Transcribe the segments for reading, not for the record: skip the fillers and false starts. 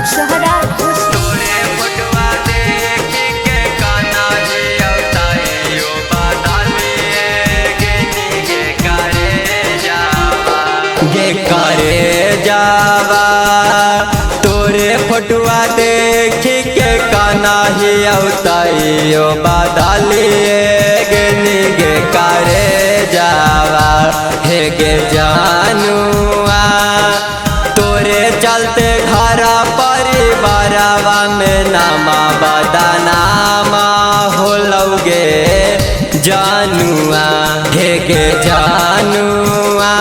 नौशहरा घोषी। तोरे फोटवा देख के काना जी अवताइयो बादालिए गेनी गे करे जावा तोरे फोटवा देख के काना ही अवताइयो बादालिए गेनी गे करे जावा हे गे जानुआ तोरे चलते घरा परिवारवा में नामा बदनामा होलौगे जानुआ हे गे जानुआ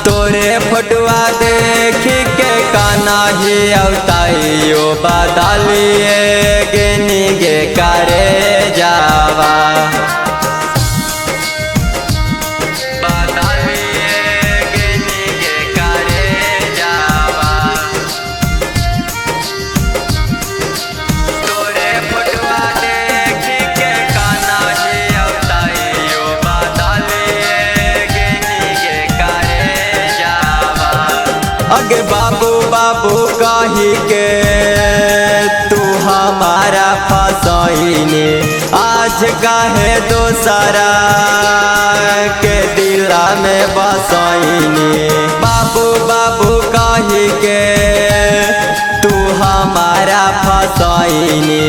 तोरे फोटवा देख के काना ही अवताइयो बादालिए गेनी गे करे जावा अगे बाबू बाबू कही के तू हमारा फसैनी आज काहे दोसरा के दिला में बसैनी बाबू बाबू कही के तू हमारा फसैनी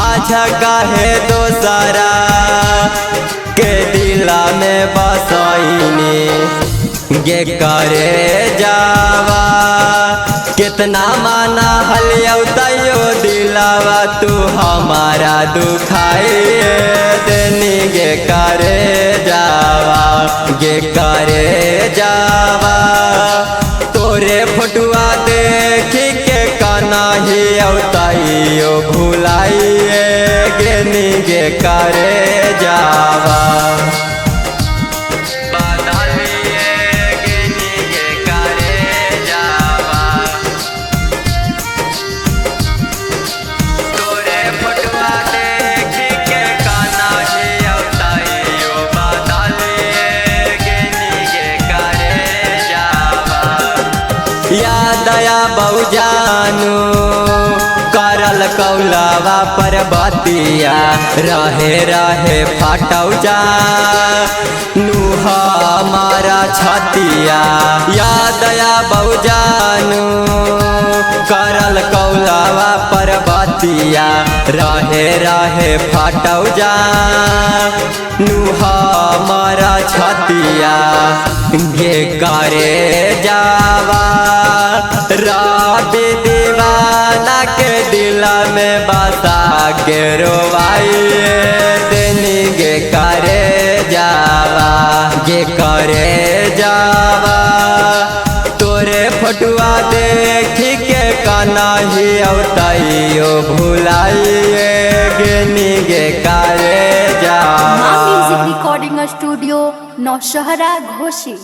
आज काहे दोसरा के दिला में बसैनी गे करे जावा कितना माना हलियो तैयो दिलावा तू हमारा दुखाइए देनी गे करे जावा तोरे फोटुआ देख के काना ही अवताइयो भुलाइए गेनी गे करे जावा दया बहु जानू करल कौलावा पर बतिया रहे रहे फाटौ जा नुहा हमारा छतिया या दया बहु जानू करल कौलावा पर बतिया रहे रहे फाटौ जा नुहा हमारा छतिया गे करे जावा राबी दीवाना के दिला में बसा के रोवाइए देनी गे करे जावा तोरे फोटुआ देख के काना ही अवताइयो भुलाइए गेनी गे करे जावा। Music recording studio Naushahra Ghoshi.